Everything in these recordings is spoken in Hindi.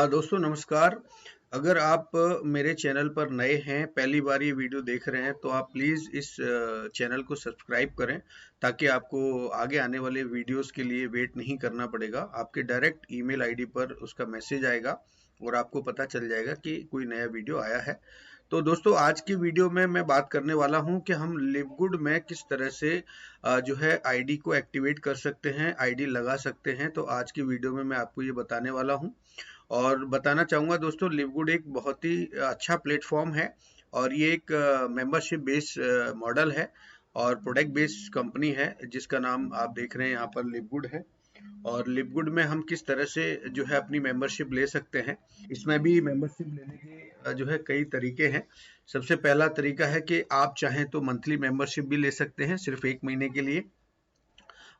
दोस्तों नमस्कार। अगर आप मेरे चैनल पर नए हैं, पहली बार ये वीडियो देख रहे हैं, तो आप प्लीज़ इस चैनल को सब्सक्राइब करें ताकि आपको आगे आने वाले वीडियोस के लिए वेट नहीं करना पड़ेगा। आपके डायरेक्ट ईमेल आईडी पर उसका मैसेज आएगा और आपको पता चल जाएगा कि कोई नया वीडियो आया है। तो दोस्तों आज की वीडियो में मैं बात करने वाला हूं कि हम लिवगुड में किस तरह से जो है आईडी को एक्टिवेट कर सकते हैं, आईडी लगा सकते हैं। तो आज की वीडियो में मैं आपको ये बताने वाला हूं और बताना चाहूँगा दोस्तों, लिवगुड एक बहुत ही अच्छा प्लेटफॉर्म है और ये एक मेंबरशिप बेस्ड मॉडल है और प्रोडक्ट बेस्ड कंपनी है जिसका नाम आप देख रहे हैं यहाँ पर लिवगुड है। और लिवगुड में हम किस तरह से जो है अपनी मेंबरशिप ले सकते हैं, इसमें भी मेंबरशिप लेने के जो है कई तरीके हैं। सबसे पहला तरीका है कि आप चाहें तो मंथली मेंबरशिप भी ले सकते हैं सिर्फ 1 महीने के लिए।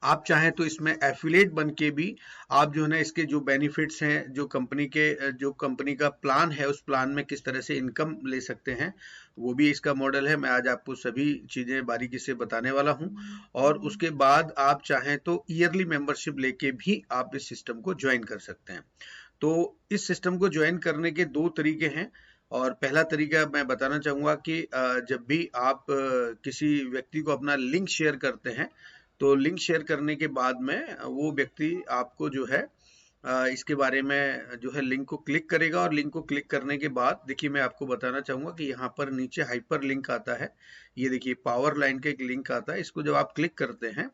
आप चाहें तो इसमें एफिलिएट बन के भी आप जो है ना इसके जो बेनिफिट्स हैं, जो कंपनी का प्लान है, उस प्लान में किस तरह से इनकम ले सकते हैं, वो भी इसका मॉडल है। मैं आज आपको सभी चीज़ें बारीकी से बताने वाला हूं। और उसके बाद आप चाहें तो ईयरली मेंबरशिप लेके भी आप इस सिस्टम को ज्वाइन कर सकते हैं। तो इस सिस्टम को ज्वाइन करने के 2 तरीके हैं। और पहला तरीका मैं बताना चाहूँगा कि जब भी आप किसी व्यक्ति को अपना लिंक शेयर करते हैं, तो लिंक शेयर करने के बाद में वो व्यक्ति आपको जो है इसके बारे में जो है लिंक को क्लिक करेगा। और लिंक को क्लिक करने के बाद देखिए मैं आपको बताना चाहूँगा कि यहाँ पर नीचे हाइपर लिंक आता है। ये देखिए पावर लाइन का एक लिंक आता है, इसको जब आप क्लिक करते हैं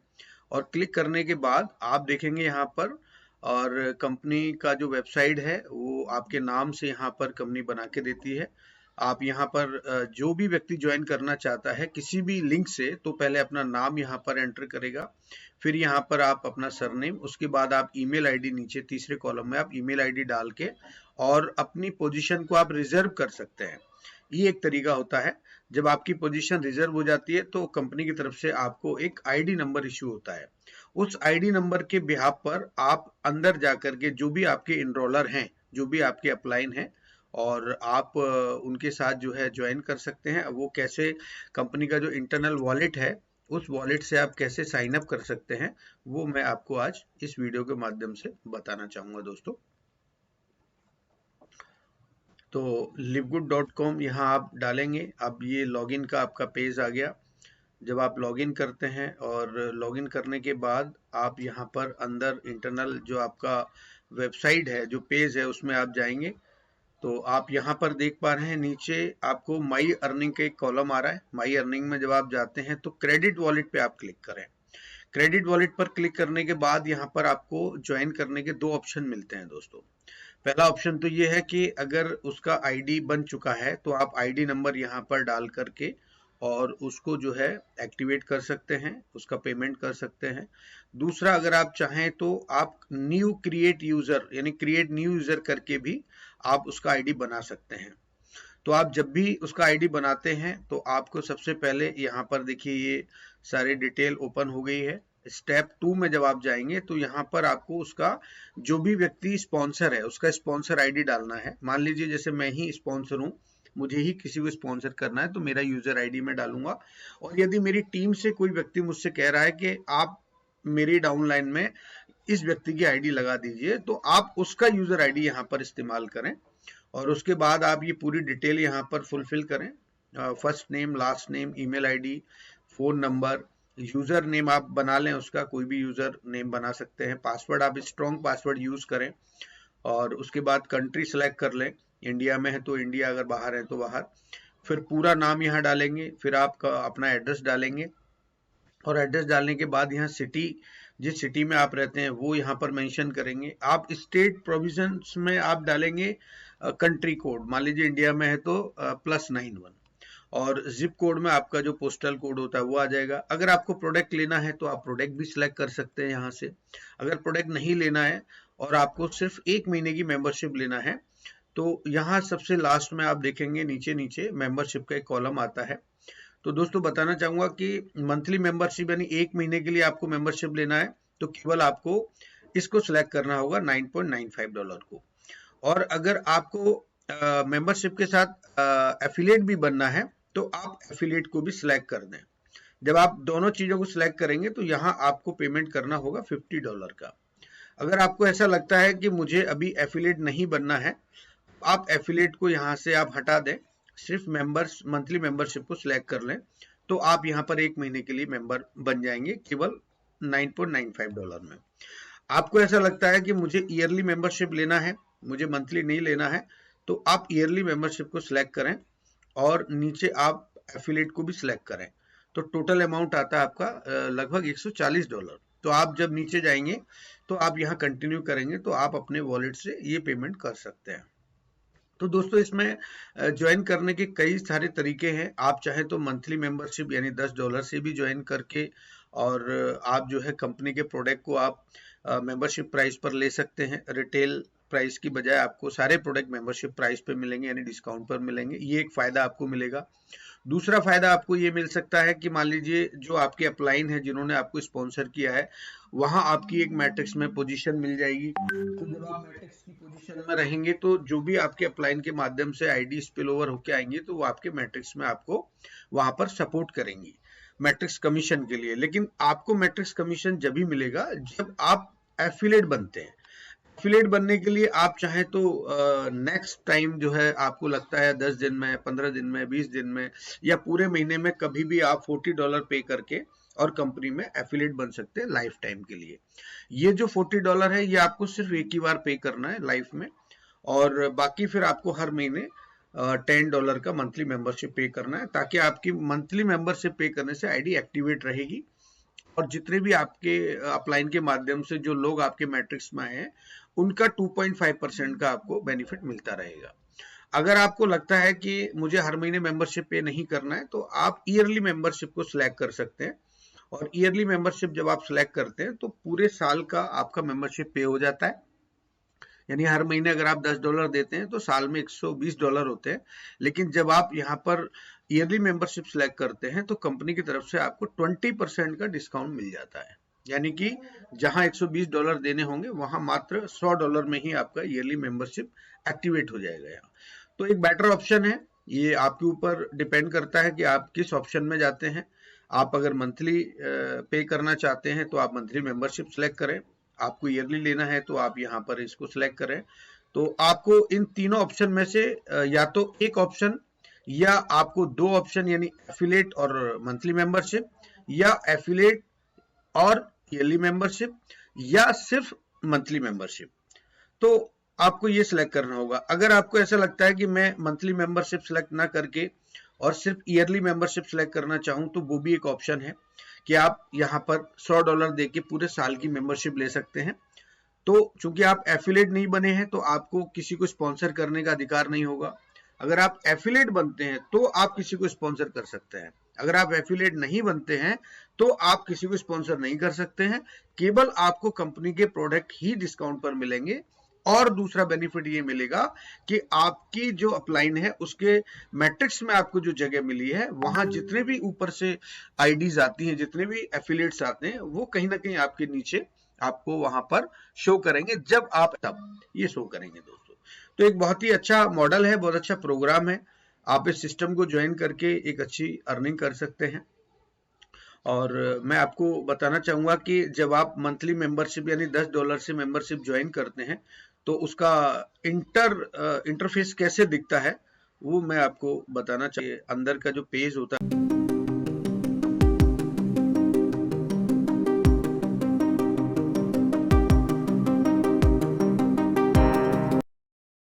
और क्लिक करने के बाद आप देखेंगे यहाँ पर, और कंपनी का जो वेबसाइट है वो आपके नाम से यहाँ पर कंपनी बना के देती है। आप यहाँ पर जो भी व्यक्ति ज्वाइन करना चाहता है किसी भी लिंक से, तो पहले अपना नाम यहाँ पर एंटर करेगा, फिर यहाँ पर आप अपना सरनेम, उसके बाद आप ईमेल आईडी, नीचे तीसरे कॉलम में आप ईमेल आईडी डाल के और अपनी पोजीशन को आप रिजर्व कर सकते हैं। ये एक तरीका होता है। जब आपकी पोजीशन रिजर्व हो जाती है तो कंपनी की तरफ से आपको एक आईडी नंबर इश्यू होता है। उस आईडी नंबर के बिहाफ पर आप अंदर जाकर के जो भी आपके इनरोलर हैं, जो भी आपके अपलाइन हैं, और आप उनके साथ जो है ज्वाइन कर सकते हैं। वो कैसे, कंपनी का जो इंटरनल वॉलेट है उस वॉलेट से आप कैसे साइन अप कर सकते हैं, वो मैं आपको आज इस वीडियो के माध्यम से बताना चाहूँगा दोस्तों। तो livegood.com यहाँ आप डालेंगे। अब ये लॉगिन का आपका पेज आ गया। जब आप लॉगिन करते हैं और लॉगिन करने के बाद आप यहाँ पर अंदर इंटरनल जो आपका वेबसाइट है, जो पेज है, उसमें आप जाएंगे। तो आप यहाँ पर देख पा रहे हैं नीचे आपको माई अर्निंग का एक कॉलम आ रहा है। माई अर्निंग में जब आप जाते हैं तो क्रेडिट वॉलेट पे आप क्लिक करें। क्रेडिट वॉलेट पर क्लिक करने के बाद यहाँ पर आपको ज्वाइन करने के 2 ऑप्शन मिलते हैं दोस्तों। पहला ऑप्शन तो ये है कि अगर उसका आईडी बन चुका है तो आप आईडी नंबर यहाँ पर डाल करके और उसको जो है एक्टिवेट कर सकते हैं, उसका पेमेंट कर सकते हैं। दूसरा, अगर आप चाहें तो आप न्यू क्रिएट यूजर, यानी क्रिएट न्यू यूजर करके भी आप उसका आईडी बना सकते हैं। तो आप जब भी उसका आईडी बनाते हैं तो आपको सबसे पहले यहाँ पर देखिए ये सारी डिटेल ओपन हो गई है। स्टेप 2 में जब आप जाएंगे तो यहाँ पर आपको उसका जो भी व्यक्ति स्पॉन्सर है उसका स्पॉन्सर आईडी डालना है। मान लीजिए जैसे मैं ही स्पॉन्सर हूँ, मुझे ही किसी को स्पॉन्सर करना है, तो मेरा यूजर आईडी मैं डालूंगा। और यदि मेरी टीम से कोई व्यक्ति मुझसे कह रहा है कि आप मेरी डाउनलाइन में इस व्यक्ति की आईडी लगा दीजिए, तो आप उसका यूजर आईडी यहाँ पर इस्तेमाल करें। और उसके बाद आप ये पूरी डिटेल यहाँ पर फुलफिल करें। First name, last name, email ID, phone number, user name आप बना लें, उसका कोई भी यूजर नेम बना सकते हैं। पासवर्ड आप स्ट्रॉन्ग पासवर्ड यूज करें। और उसके बाद कंट्री सेलेक्ट कर लें, इंडिया में है तो इंडिया, अगर बाहर है तो बाहर। फिर पूरा नाम यहाँ डालेंगे, फिर आप अपना एड्रेस डालेंगे। और एड्रेस डालने के बाद यहाँ सिटी, जिस सिटी में आप रहते हैं वो यहाँ पर मेंशन करेंगे। आप स्टेट प्रोविजंस में आप डालेंगे कंट्री कोड, मान लीजिए इंडिया में है तो +91, और जिप कोड में आपका जो पोस्टल कोड होता है वो आ जाएगा। अगर आपको प्रोडक्ट लेना है तो आप प्रोडक्ट भी सिलेक्ट कर सकते हैं यहाँ से। अगर प्रोडक्ट नहीं लेना है और आपको सिर्फ 1 महीने की मेंबरशिप लेना है, तो यहाँ सबसे लास्ट में आप देखेंगे नीचे नीचे मेंबरशिप का एक कॉलम आता है। तो दोस्तों बताना चाहूंगा कि मंथली मेंबरशिप यानी 1 महीने के लिए आपको मेंबरशिप लेना है तो केवल आपको इसको सिलेक्ट करना होगा $9.95 को। और अगर आपको मेंबरशिप के साथ एफिलिएट भी बनना है तो आप एफिलिएट को भी सिलेक्ट कर दें। जब आप दोनों चीजों को सिलेक्ट करेंगे तो यहाँ आपको पेमेंट करना होगा $50 का। अगर आपको ऐसा लगता है कि मुझे अभी एफिलिएट नहीं बनना है, आप एफिलिएट को यहाँ से आप हटा दें, सिर्फ मेंबर्स मंथली मेंबरशिप को सिलेक्ट कर लें, तो आप यहाँ पर 1 महीने के लिए मेंबर बन जाएंगे केवल $9.95 में। आपको ऐसा लगता है कि मुझे ईयरली मेंबरशिप लेना है, मुझे मंथली नहीं लेना है, तो आप ईयरली मेंबरशिप को सिलेक्ट करें और नीचे आप एफिलिएट को भी सिलेक्ट करें, तो टोटल अमाउंट आता है आपका लगभग $140। तो आप जब नीचे जाएंगे तो आप यहाँ कंटिन्यू करेंगे तो आप अपने वॉलेट से ये पेमेंट कर सकते हैं। तो दोस्तों इसमें ज्वाइन करने के कई सारे तरीके हैं। आप चाहे तो मंथली मेंबरशिप यानी $10 से भी ज्वाइन करके और आप जो है कंपनी के प्रोडक्ट को आप मेंबरशिप प्राइस पर ले सकते हैं। रिटेल प्राइस की बजाय आपको सारे प्रोडक्ट मेंबरशिप प्राइस पे मिलेंगे यानी डिस्काउंट पर मिलेंगे, ये एक फायदा आपको मिलेगा। दूसरा फायदा आपको ये मिल सकता है कि मान लीजिए जो आपके अपलाइन है जिन्होंने आपको स्पॉन्सर किया है, वहां आपकी एक मैट्रिक्स में पोजीशन मिल जाएगी। तो जब आप मैट्रिक्स की पोजीशन में रहेंगे तो जो भी आपके अपलाइन के माध्यम से आईडी स्पिल ओवर होके आएंगे तो वो आपके मैट्रिक्स में आपको वहां पर सपोर्ट करेंगी मैट्रिक्स कमीशन के लिए। लेकिन आपको मैट्रिक्स कमीशन जब भी मिलेगा जब आप एफिलिएट बनते हैं। एफिलिएट बनने के लिए आप चाहे तो नेक्स्ट टाइम जो है आपको लगता है 10 दिन में, 15 दिन में, 20 दिन में या पूरे महीने में कभी भी आप $40 पे करके और कंपनी में एफिलिएट बन सकते हैं लाइफ टाइम के लिए। ये जो $40 है ये आपको सिर्फ एक ही बार पे करना है लाइफ में, और बाकी फिर आपको हर महीने $10 का मंथली मेंबरशिप पे करना है, ताकि आपकी मंथली मेंबरशिप पे करने से आईडी एक्टिवेट रहेगी और जितने भी आपके अपलाइन के माध्यम से जो लोग आपके मैट्रिक्स में हैं उनका 2.5% का आपको बेनिफिट मिलता रहेगा। अगर आपको लगता है कि मुझे हर महीने मेंबरशिप पे नहीं करना है तो आप ईयरली मेंबरशिप को सिलेक्ट कर सकते हैं, और ईयरली मेंबरशिप जब आप सिलेक्ट करते हैं तो पूरे साल का आपका मेंबरशिप पे हो जाता है। यानी हर महीने अगर आप $10 देते हैं तो साल में $120 होते हैं। लेकिन जब आप यहाँ पर ईयरली मेंबरशिप सिलेक्ट करते हैं तो कंपनी की तरफ से आपको 20% का डिस्काउंट मिल जाता है। यानी कि जहां $120 देने होंगे वहां मात्र $100 में ही आपका ईयरली मेंबरशिप एक्टिवेट हो जाएगा। यहाँ तो एक बेटर ऑप्शन है, ये आपके ऊपर डिपेंड करता है कि आप किस ऑप्शन में जाते हैं। आप अगर मंथली पे करना चाहते हैं तो आप मंथली मेंबरशिप सिलेक्ट करें, आपको ईयरली लेना है तो आप यहाँ पर इसको सिलेक्ट करें। तो आपको इन तीनों ऑप्शन में से या तो एक ऑप्शन या आपको दो ऑप्शन यानी एफिलिएट और मंथली मेंबरशिप या एफिलिएट और ईयरली मेंबरशिप या सिर्फ मंथली मेंबरशिप, तो आपको ये सिलेक्ट करना होगा। अगर आपको ऐसा लगता है कि मैं मंथली मेंबरशिप सिलेक्ट ना करके और सिर्फ ईयरली मेंबरशिप सिलेक्ट करना चाहूं तो वो भी एक ऑप्शन है कि आप यहाँ पर $100 देके पूरे साल की मेंबरशिप ले सकते हैं। तो चूंकि आप एफिलिएट नहीं बने हैं तो आपको किसी को स्पॉन्सर करने का अधिकार नहीं होगा। अगर आप एफिलिएट बनते हैं तो आप किसी को स्पॉन्सर कर सकते हैं। अगर आप एफिलिएट नहीं बनते हैं तो आप किसी को स्पॉन्सर नहीं कर सकते हैं, केवल आपको कंपनी के प्रोडक्ट ही डिस्काउंट पर मिलेंगे। और दूसरा बेनिफिट ये मिलेगा कि आपकी जो अपलाइन है उसके मैट्रिक्स में आपको जो जगह मिली है वहां जितने भी ऊपर से आईडीज आती हैं, जितने भी एफिलिएट्स आते हैं, वो कहीं ना कहीं आपके नीचे आपको वहां पर शो करेंगे, जब आप तब ये शो करेंगे दोस्तों। तो एक बहुत ही अच्छा मॉडल है, बहुत अच्छा प्रोग्राम है। आप इस सिस्टम को ज्वाइन करके एक अच्छी अर्निंग कर सकते हैं। और मैं आपको बताना चाहूंगा कि जब आप मंथली मेंबरशिप यानी $10 से मेंबरशिप ज्वाइन करते हैं तो उसका इंटरफेस कैसे दिखता है वो मैं आपको बताना चाहिए। अंदर का जो पेज होता है